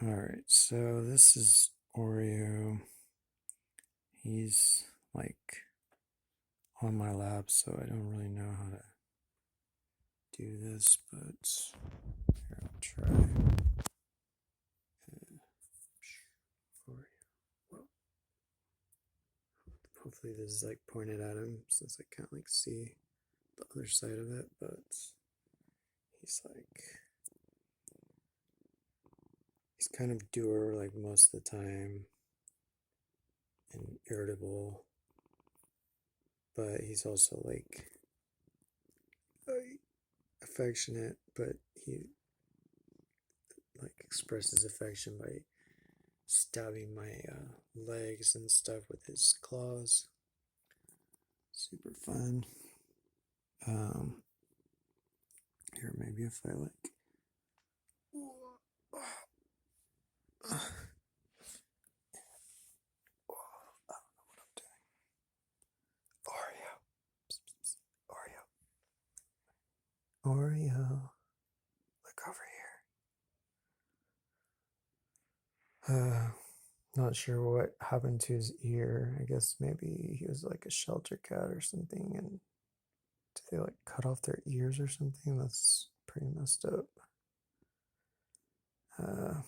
All right, so this is Oreo. He's like on my lap, so I don't really know how to do this, but here I'll try. Oreo. Well, hopefully this is like pointed at him since I can't like see the other side of it, but he's he's kind of dour like most of the time and irritable, but he's also like affectionate, but he like expresses affection by stabbing my legs and stuff with his claws. Super fun. Um, Here, maybe if I like. I don't know what I'm doing. Oreo. Psst, psst, Oreo. Oreo. Look over here. Not sure what happened to his ear. I guess maybe he was like a shelter cat or something, and did they like cut off their ears or something? That's pretty messed up. Uh,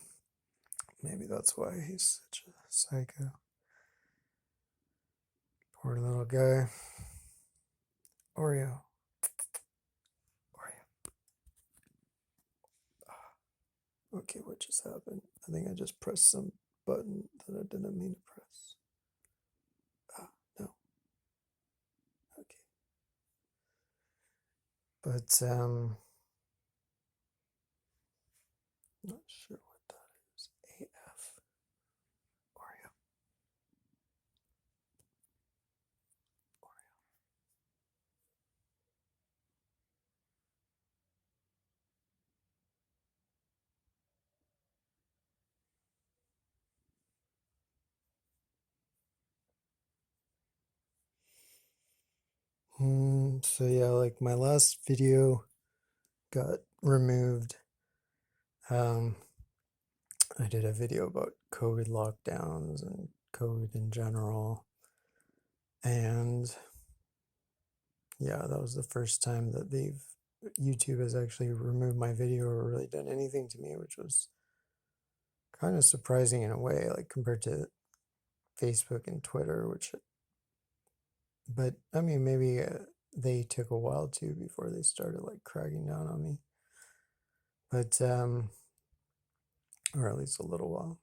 Maybe that's why he's such a psycho. Poor little guy. Oreo. Oreo. Okay, what just happened? I think I just pressed some button that I didn't mean to press. No. Okay. But not sure what that is. AF. Oreo. So yeah, like my last video got removed. Um, I did a video about COVID lockdowns and COVID in general. And yeah, that was the first time that YouTube has actually removed my video or really done anything to me, which was kind of surprising in a way, like compared to Facebook and Twitter, but I mean, maybe they took a while too before they started like cracking down on me, but, or at least a little while.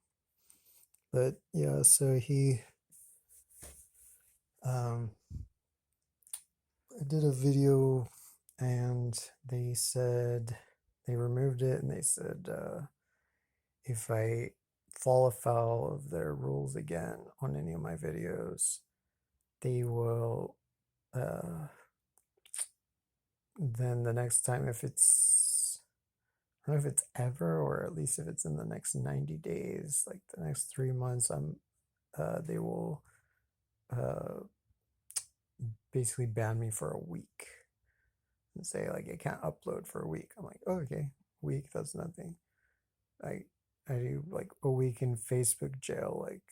But yeah, so um, I did a video and they said they removed it and they said, if I fall afoul of their rules again on any of my videos, they will, then the next time, if it's, I don't know if it's ever, or at least if it's in the next 90 days, like the next 3 months, they will uh, basically ban me for a week and say like I can't upload for a week. I'm like, oh, okay, week, that's nothing. I do like a week in Facebook jail, like,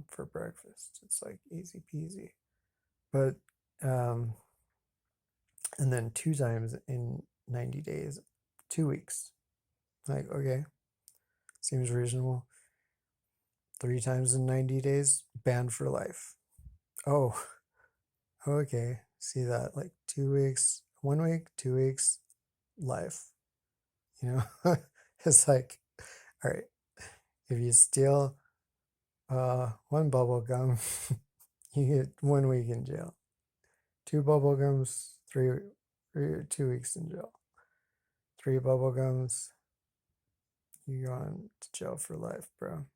for breakfast. It's like easy peasy. But and then 2 times in 90 days, 2 weeks. Like, okay, seems reasonable. 3 times in 90 days, banned for life. Oh, okay. See that? Like 2 weeks, 1 week, 2 weeks, life. It's like, all right, if you steal one bubble gum, you get 1 week in jail. Two bubble gums, 2 weeks in jail. Three bubble gums, you go on to jail for life, bro.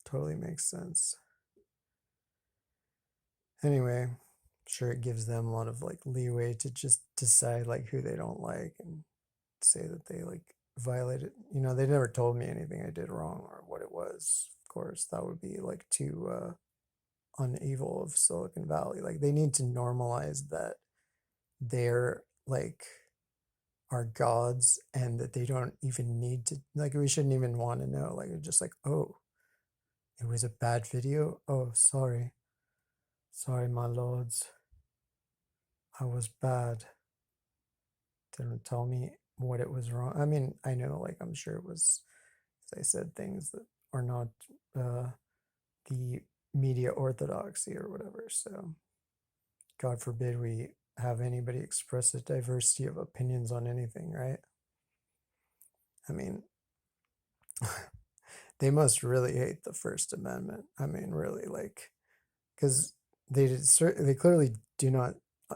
Totally makes sense. Anyway, I'm sure it gives them a lot of like leeway to just decide like who they don't like and say that they like violated. They never told me anything I did wrong or what it was. Of course, that would be like too unevil of Silicon Valley. Like they need to normalize that they're like are gods and that they don't even need to, like, we shouldn't even want to know. Like, it's just like, oh, it was a bad video. Oh, sorry. Sorry, my lords. I was bad. Didn't tell me what it was wrong. I mean, I know, like, I'm sure it was, as I said, things that are not the media orthodoxy or whatever. So, God forbid we have anybody express a diversity of opinions on anything, right? I mean, they must really hate the First Amendment. I mean, really, like, because they clearly do not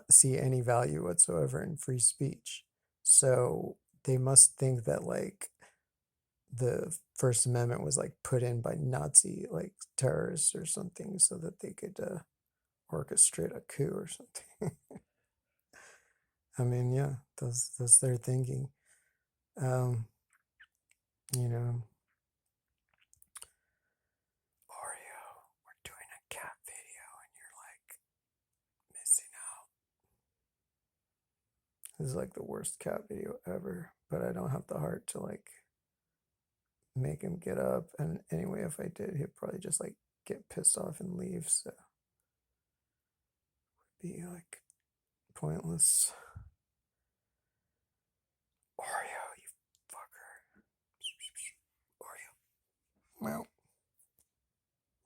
see any value whatsoever in free speech. So they must think that like the First Amendment was like put in by Nazi like terrorists or something so that they could orchestrate a coup or something. I mean, yeah, that's their thinking. Um, you know, Oreo, we're doing a cat video and you're like missing out. This is like the worst cat video ever, but I don't have the heart to like make him get up. And anyway, if I did, he'd probably just like get pissed off and leave. So it'd be like pointless. Oreo, you fucker. Oreo. Meow.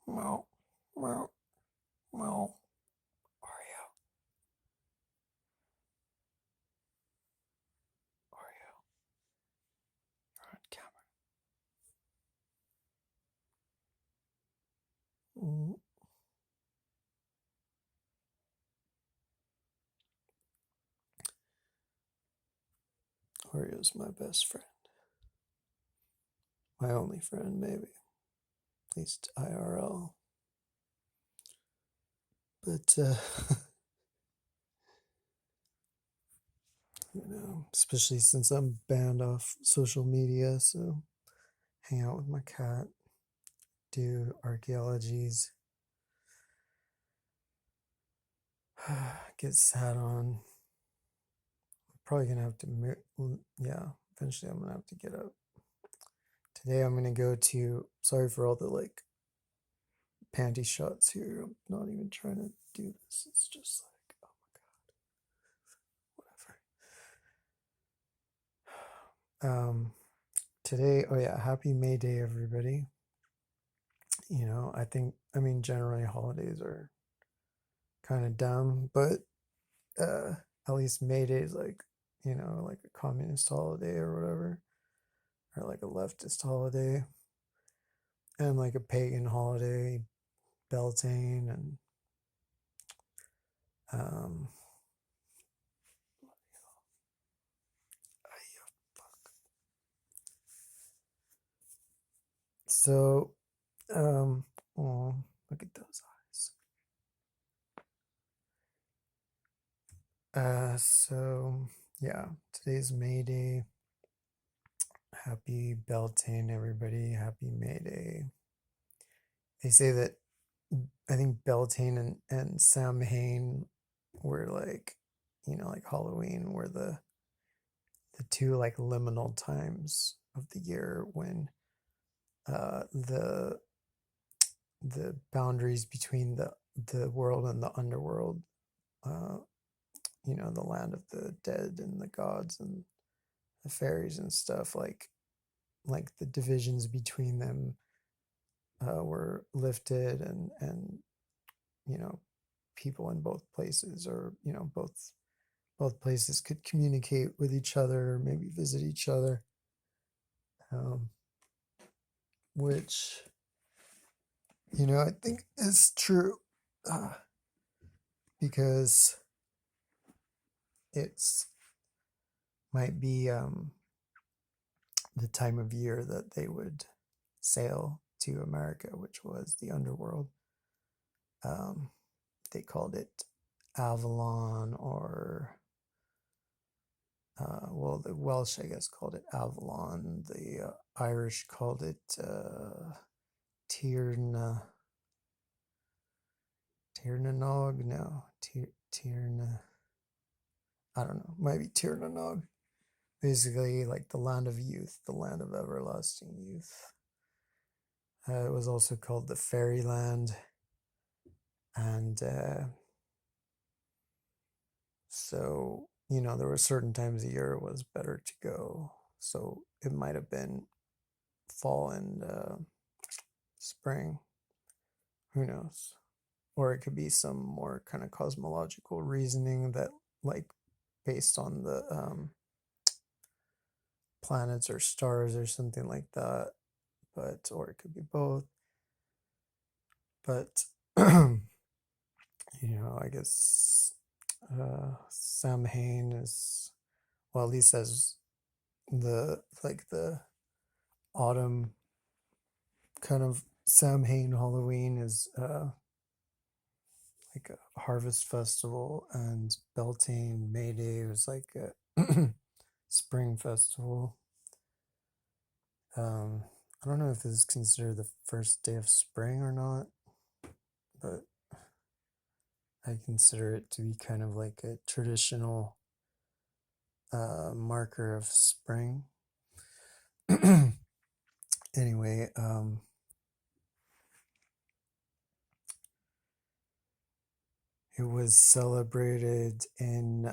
Meow. Meow. Meow. Oreo. Oreo. You're on camera. Mm. Oreo's my best friend. My only friend, maybe. At least IRL. But, especially since I'm banned off social media, so hang out with my cat, do archaeologies, get sat on. Probably gonna have to move. Yeah, eventually I'm gonna have to get up. Today I'm gonna go to. Sorry for all the like panty shots here. I'm not even trying to do this. It's just like, oh my god, whatever. Today, oh yeah, happy May Day, everybody. I mean, generally holidays are kind of dumb, but at least May Day is like, like a communist holiday or whatever, or like a leftist holiday, and like a pagan holiday, Beltane, and um, so, oh, look at those eyes. So yeah, today's May Day. Happy Beltane, everybody. Happy May Day. They say that I think Beltane and Samhain were like, like Halloween were the two like liminal times of the year when the boundaries between the world and the underworld, uh, the land of the dead and the gods and the fairies and stuff, like the divisions between them were lifted, and people in both places, or both places could communicate with each other, or maybe visit each other, um, which I think is true, because it's might be the time of year that they would sail to America, which was the underworld. Um, they called it Avalon, or well, the Welsh, I guess, called it Avalon. The Irish called it Tirna, Tirnanog. No, Tirna. I don't know. Maybe Tirnanog. basically like the land of youth, the land of everlasting youth. It was also called the fairyland, and so there were certain times a year it was better to go. So it might have been fall and spring, who knows? Or it could be some more kind of cosmological reasoning that, like, based on the planets or stars or something like that. But, or it could be both. But, I guess Samhain is, well, at least as the autumn kind of Samhain Halloween is like a harvest festival, and Beltane May Day was like a spring festival. I don't know if this is considered the first day of spring or not, but I consider it to be kind of like a traditional marker of spring. Anyway, it was celebrated in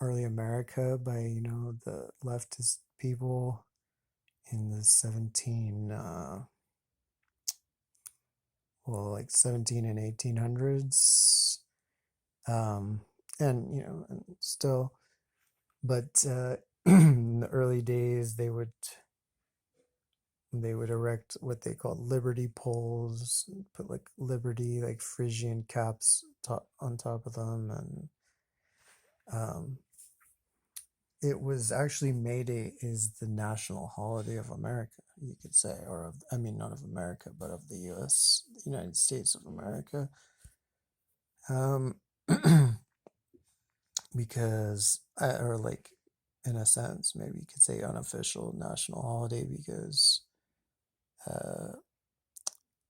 early America by the leftist people in the 17 and 1800s, and and still, but in the early days they would erect what they called liberty poles, put like liberty, like Frisian caps on top of them, and um, it was actually May Day is the national holiday of America, you could say, or I mean, not of America, but of the United States of America. Um, because, or like, in a sense, maybe you could say unofficial national holiday, because uh,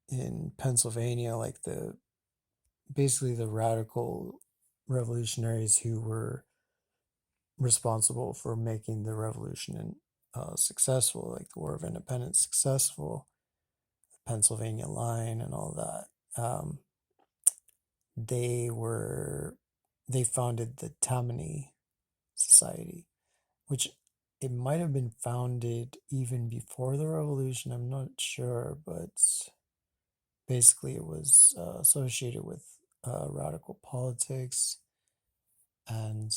in Pennsylvania, like basically the radical revolutionaries who were responsible for making the revolution successful, like the War of Independence successful, the Pennsylvania Line and all that. They were they founded the Tammany Society, which it might have been founded even before the revolution. I'm not sure, but basically it was associated with radical politics, and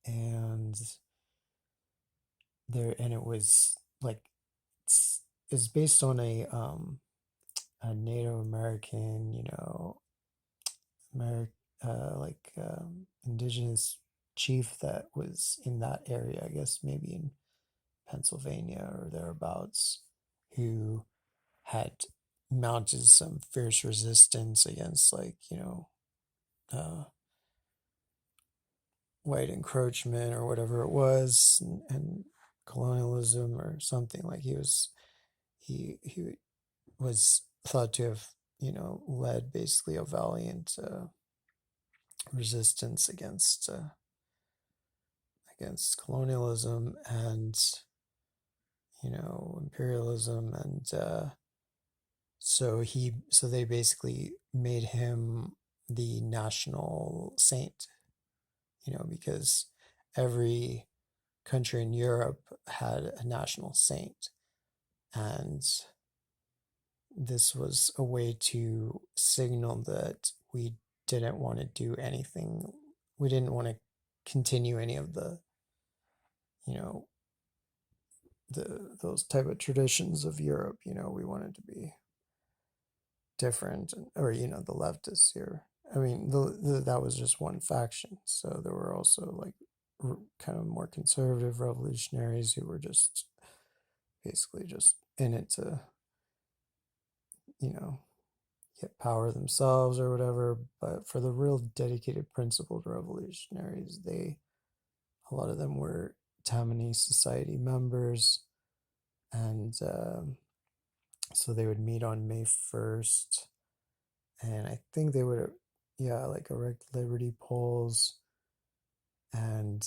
and it was like it's based on a Native American, indigenous chief that was in that area, I guess maybe in Pennsylvania or thereabouts, who had mounted some fierce resistance against, like, uh, white encroachment or whatever it was, and colonialism or something. Like, he was thought to have led basically a valiant resistance against colonialism and imperialism, and so they basically made him the national saint, because every country in Europe had a national saint, and this was a way to signal that we didn't want to do anything. We didn't want to continue any of the, you know, those type of traditions of Europe. We wanted to be different, or the leftists here. I mean, that was just one faction. So there were also, like, kind of more conservative revolutionaries who were just basically just in it to, you know, get power themselves or whatever. But for the real dedicated, principled revolutionaries, a lot of them were Tammany Society members, and so they would meet on May 1st, and I think they would, yeah, like, erect liberty poles, and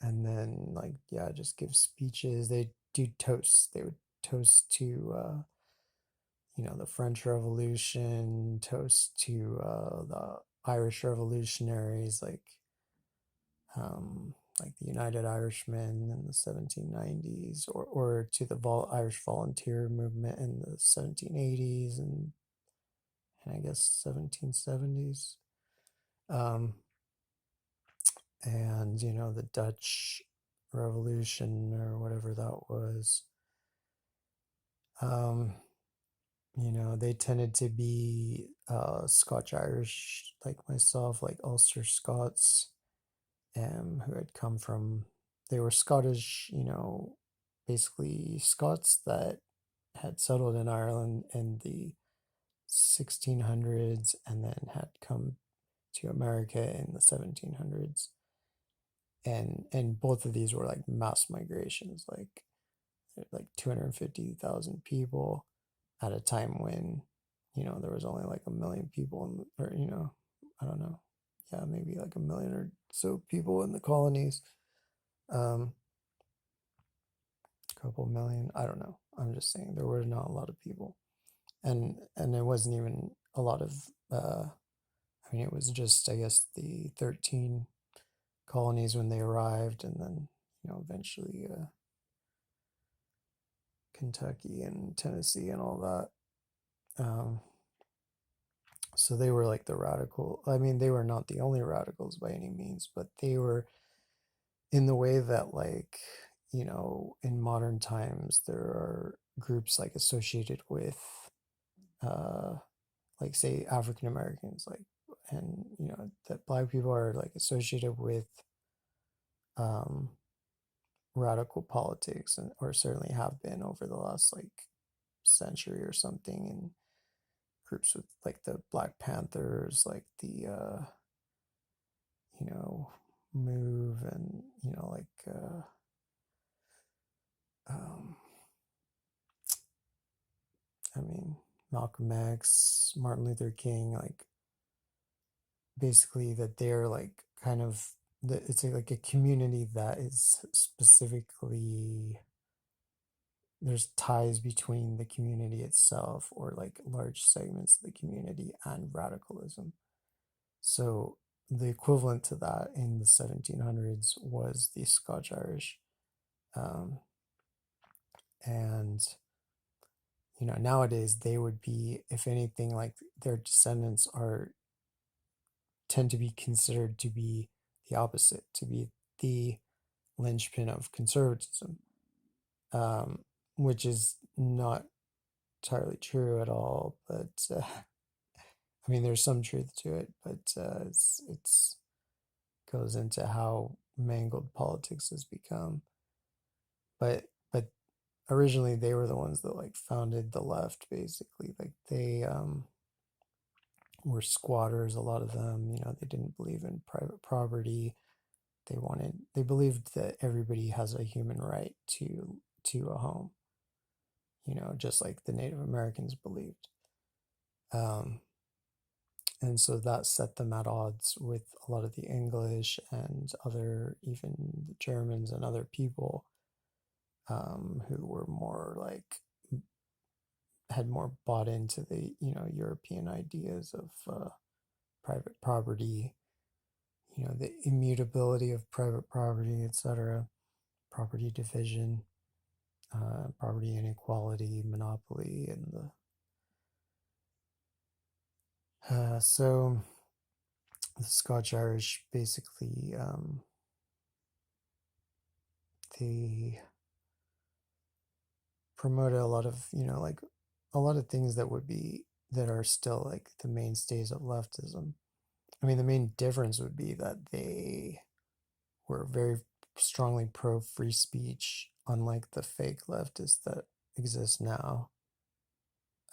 and then like yeah, just give speeches. They do toasts. They would toast to the French Revolution, toast to the Irish revolutionaries, like the United Irishmen in the 1790s, or to the Irish volunteer movement in the 1780s and I guess 1770s. Um, and the Dutch Revolution or whatever that was. Um, they tended to be Scotch Irish, like myself, like Ulster Scots, who had come from, they were Scottish, basically Scots that had settled in Ireland in the 1600s and then had come to America in the 1700s. And both of these were like mass migrations, like 250,000 people at a time when there was only like a million people or I don't know, yeah, maybe like a million or so people in the colonies, um a couple million, I don't know, I'm just saying there were not a lot of people, and it wasn't even a lot of I mean, it was just, I guess, the 13 colonies when they arrived, and then eventually Kentucky and Tennessee and all that. So they were like the radical. I mean, they were not the only radicals by any means, but they were in the way that, like, in modern times, there are groups like associated with, uh, like, say, African Americans, like, and, that Black people are like associated with, um, radical politics, and or certainly have been over the last like century or something, in groups with like the Black Panthers, like the you know, Move, and um, I mean, Malcolm X, Martin Luther King, like basically that they're like kind of it's like a community that is specifically, there's ties between the community itself or like large segments of the community and radicalism. So the equivalent to that in the 1700s was the Scotch Irish. Um, and nowadays they would be, if anything, like their descendants are tend to be considered to be the opposite, to be the linchpin of conservatism, um, which is not entirely true at all. But I mean, there's some truth to it, but it's goes into how mangled politics has become. But originally they were the ones that like founded the left, basically. Like they were squatters, a lot of them. They didn't believe in private property. They believed that everybody has a human right to a home, just like the Native Americans believed. Um, and so that set them at odds with a lot of the English and other, even the Germans and other people, who were more like, had more bought into the European ideas of private property, the immutability of private property, etc., property division, property inequality, monopoly, and so the Scotch Irish basically, they promoted a lot of like a lot of things that are still like the mainstays of leftism. I mean, the main difference would be that they were very strongly pro free speech, unlike the fake leftists that exist now.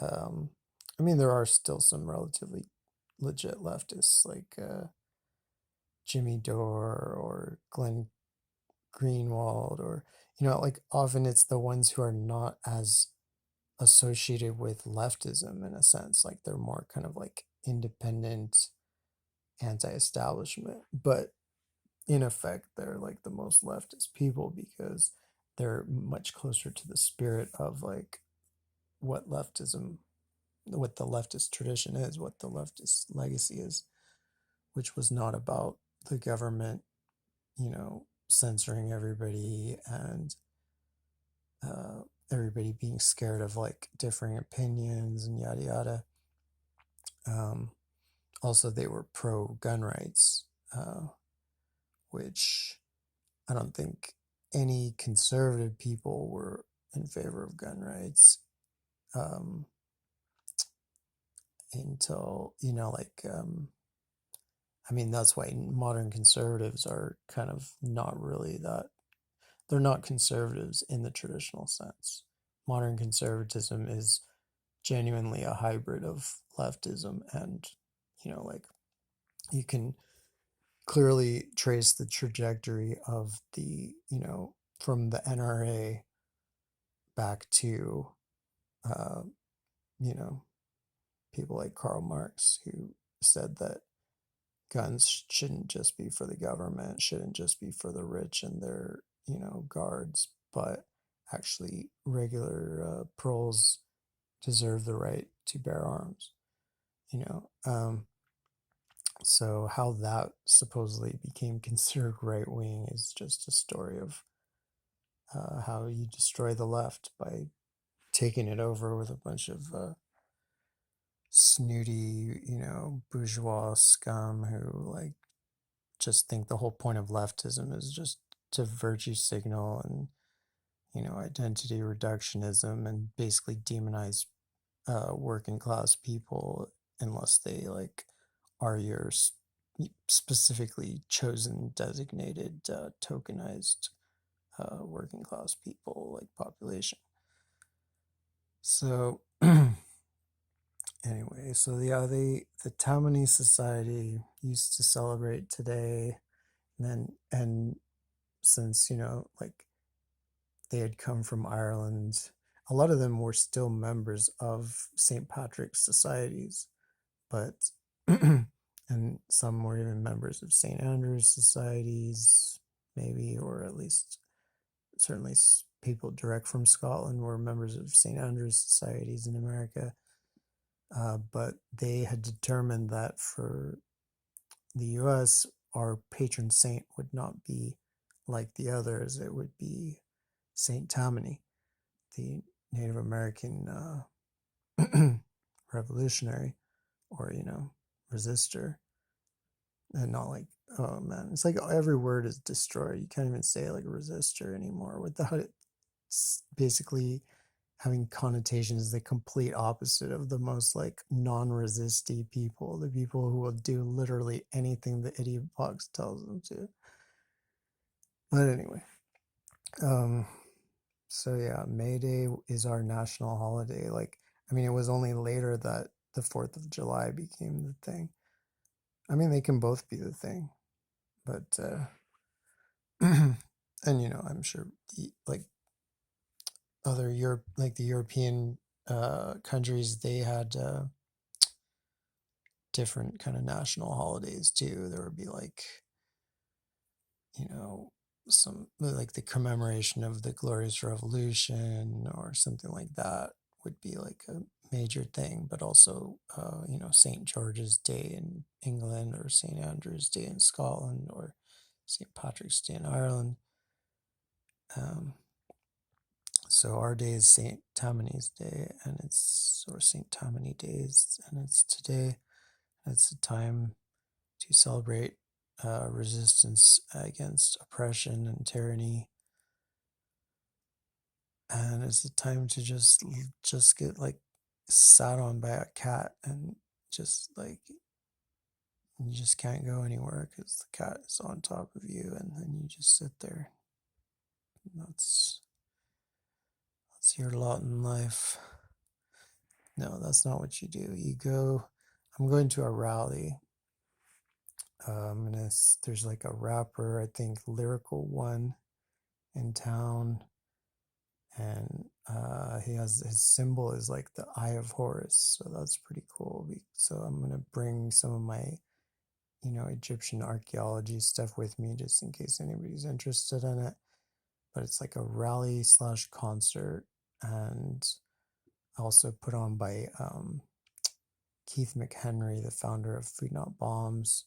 Um, I mean, there are still some relatively legit leftists like Jimmy Dore or Glenn Greenwald, or like often it's the ones who are not as associated with leftism in a sense, like they're more kind of like independent, anti-establishment, but in effect they're like the most leftist people because they're much closer to the spirit of like what leftism, what the leftist tradition is, what the leftist legacy is, which was not about the government, censoring everybody and uh, everybody being scared of like differing opinions and yada yada. Um, Also, they were pro gun rights, which I don't think any conservative people were in favor of gun rights um, until, I mean, that's why modern conservatives are kind of not really that, they're not conservatives in the traditional sense. Modern conservatism is genuinely a hybrid of leftism and, like you can clearly trace the trajectory of the, from the NRA back to, uh, you know, people like Karl Marx who said that guns shouldn't just be for the government, shouldn't just be for the rich and their, guards, but actually regular proles deserve the right to bear arms, you know. So how that supposedly became considered right wing is just a story of how you destroy the left by taking it over with a bunch of snooty, bourgeois scum who like just think the whole point of leftism is just to virtue signal and identity reductionism and basically demonize working class people unless they like are your specifically chosen designated tokenized working class people like population. So anyway, so yeah, the Tammany Society used to celebrate today, and since like they had come from Ireland, a lot of them were still members of St. Patrick's societies, but and some were even members of St. Andrew's societies, maybe, or at least certainly people direct from Scotland were members of St. Andrew's societies in America. But they had determined that for the US, our patron saint would not be like the others. It would be Saint Tammany, the Native American revolutionary, or, resistor. And not like, oh man, it's like every word is destroyed. You can't even say like resistor anymore without it basically having connotations the complete opposite of the most like non-resisty people, the people who will do literally anything the idiot box tells them to. But anyway, um so yeah, May Day is our national holiday. Like, I mean, it was only later that the 4th of July became the thing. I mean, they can both be the thing, but and I'm sure like other Europe, like the European countries, they had different kind of national holidays too. There would be like, some like the commemoration of the Glorious Revolution or something like that would be like a major thing, but also, St. George's Day in England or St. Andrew's Day in Scotland or St. Patrick's Day in Ireland. Um, so our day is St. Tammany's Day, and it's or St. Tammany Days, and it's today. It's a time to celebrate resistance against oppression and tyranny, and it's a time to just get like sat on by a cat and just like you just can't go anywhere because the cat is on top of you, and then you just sit there. That's your lot in life. No, that's not what you do. You go. I'm going to a rally. There's like a rapper, I think, Lyrical One in town, and he has his symbol is like the Eye of Horus, so that's pretty cool. So I'm gonna bring some of my Egyptian archaeology stuff with me just in case anybody's interested in it. But it's like a rally slash concert, and also put on by Keith McHenry, the founder of Food Not Bombs,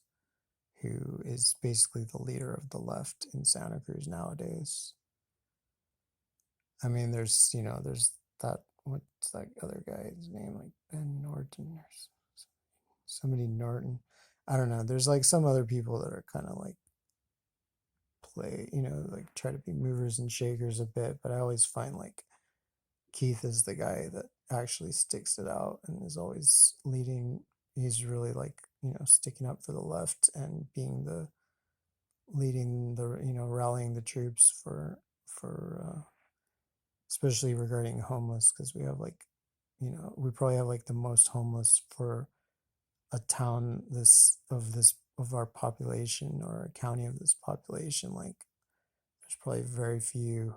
who is basically the leader of the left in Santa Cruz nowadays. I mean, there's that, what's that other guy's name? Like Ben Norton or somebody Norton. I don't know. There's like some other people that are kind of like like try to be movers and shakers a bit, but I always find like Keith is the guy that actually sticks it out and is always leading. He's really like, sticking up for the left and being the leading the, rallying the troops for especially regarding homeless, because we have like, we probably have like the most homeless for a town of our population, or a county of this population. Like there's probably very few.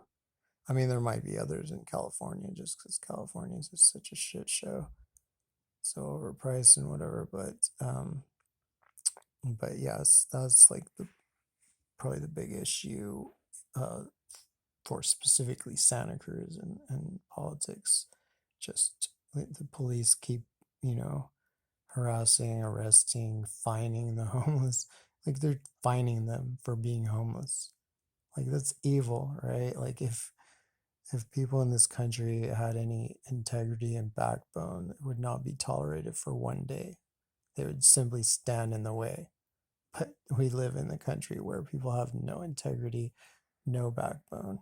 I mean, there might be others in California just because California is just such a shit show, so overpriced and whatever. But yes, that's like probably the big issue uh, for specifically Santa Cruz and politics. Just the police keep, harassing, arresting, fining the homeless. Like they're fining them for being homeless. Like that's evil, right? Like if people in this country had any integrity and backbone, it would not be tolerated for one day. They would simply stand in the way. But we live in the country where people have no integrity, no backbone.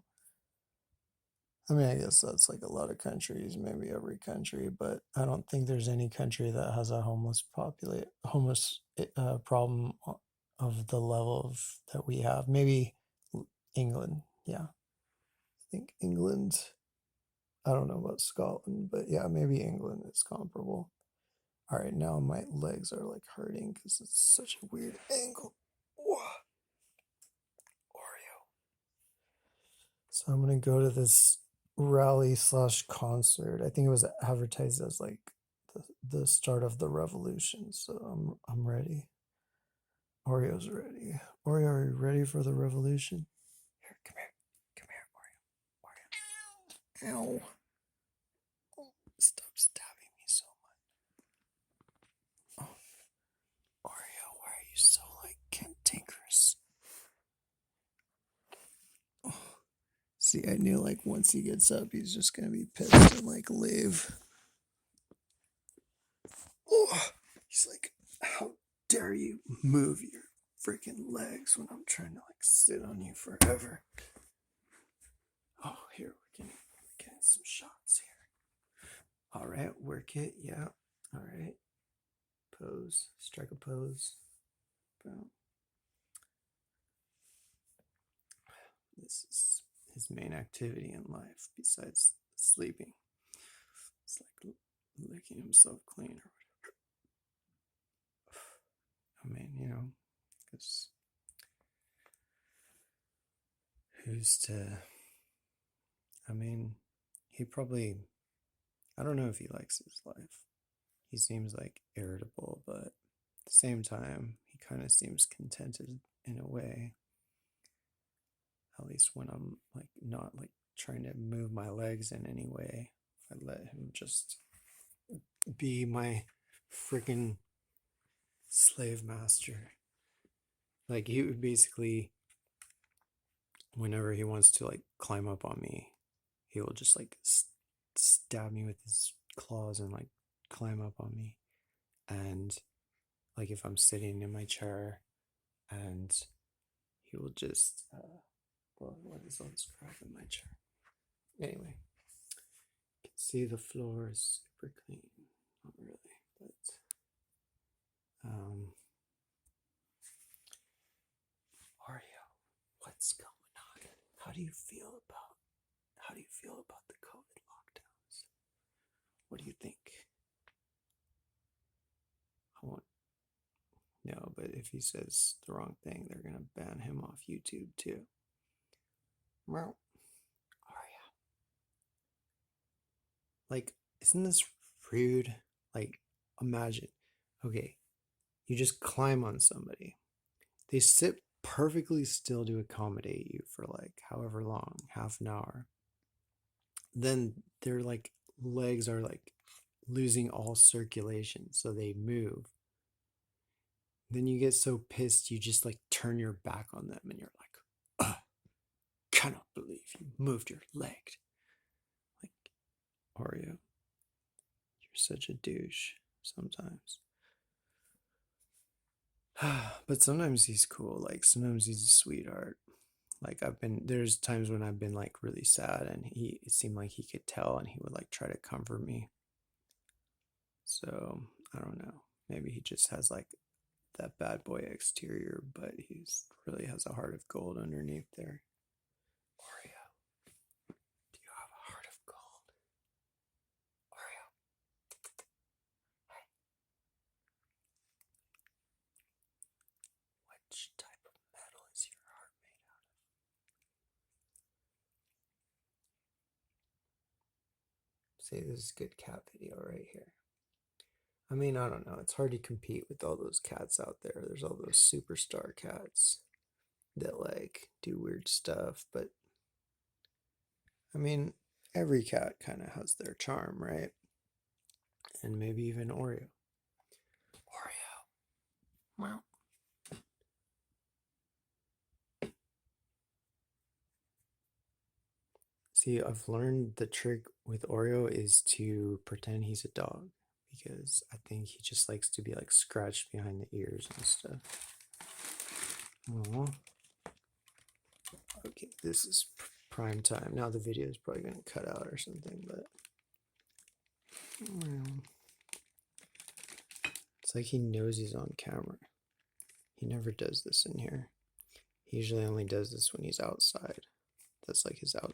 I mean, I guess that's like a lot of countries, maybe every country, but I don't think there's any country that has a homeless problem of the level of that we have. Maybe England, yeah. I think England. I don't know about Scotland, but yeah, maybe England is comparable. All right, now my legs are like hurting because it's such a weird angle. Oreo. So I'm gonna go to this rally slash concert. I think it was advertised as like the start of the revolution. So I'm ready. Oreo's ready. Oreo, are you ready for the revolution? Here, come here, Oreo. Oreo. Ow! Stop stabbing me so much. Oh, Oreo, why are you so like cantankerous? Oh. See, I knew like once he gets up, he's just gonna be pissed and like leave. Oh, he's like, how dare you move your freaking legs when I'm trying to like sit on you forever. Oh, here we're getting some shots here. All right, work it. Yeah. All right. Pose. Strike a pose. Boom. This is his main activity in life besides sleeping. It's like licking himself clean or whatever. I mean, because who's to. I mean, he probably. I don't know if he likes his life. He seems like irritable, but at the same time, he kind of seems contented in a way. At least when I'm like not like trying to move my legs in any way. I let him just be my freaking slave master. Like he would basically, whenever he wants to like climb up on me, he will just like stab me with his claws and like climb up on me. And like if I'm sitting in my chair, and he will just well, what is all this crap in my chair? Anyway, you can see the floor is super clean. Not really, but Oreo, what's going on? How do you feel about the COVID lockdowns? What do you think? I won't. No, but if he says the wrong thing, they're gonna ban him off YouTube too. Well, Oreo. Like, isn't this rude? Like, imagine. Okay, You just climb on somebody. They sit perfectly still to accommodate you for like however long, half an hour. Then their like legs are like losing all circulation, so they move. Then you get so pissed you just like turn your back on them and you're like, ugh, cannot believe you moved your leg. Like, Oreo, you're such a douche sometimes. But sometimes he's cool. Like sometimes he's a sweetheart. Like there's times when I've been like really sad and it seemed like he could tell and he would like try to comfort me. So I don't know. Maybe he just has like that bad boy exterior, but he's really has a heart of gold underneath there. Oreo, do you have a heart of gold? Oreo. Hey. Which type of metal is your heart made out of? See, this is good cat video right here. I mean, I don't know. It's hard to compete with all those cats out there. There's all those superstar cats that like do weird stuff, but I mean, every cat kind of has their charm, right? And maybe even Oreo. Oreo. Wow. See, I've learned the trick with Oreo is to pretend he's a dog because I think he just likes to be like scratched behind the ears and stuff. Aww. Okay, this is prime time. Now the video is probably going to cut out or something, but it's like he knows he's on camera. He never does this in here. He usually only does this when he's outside. That's like his out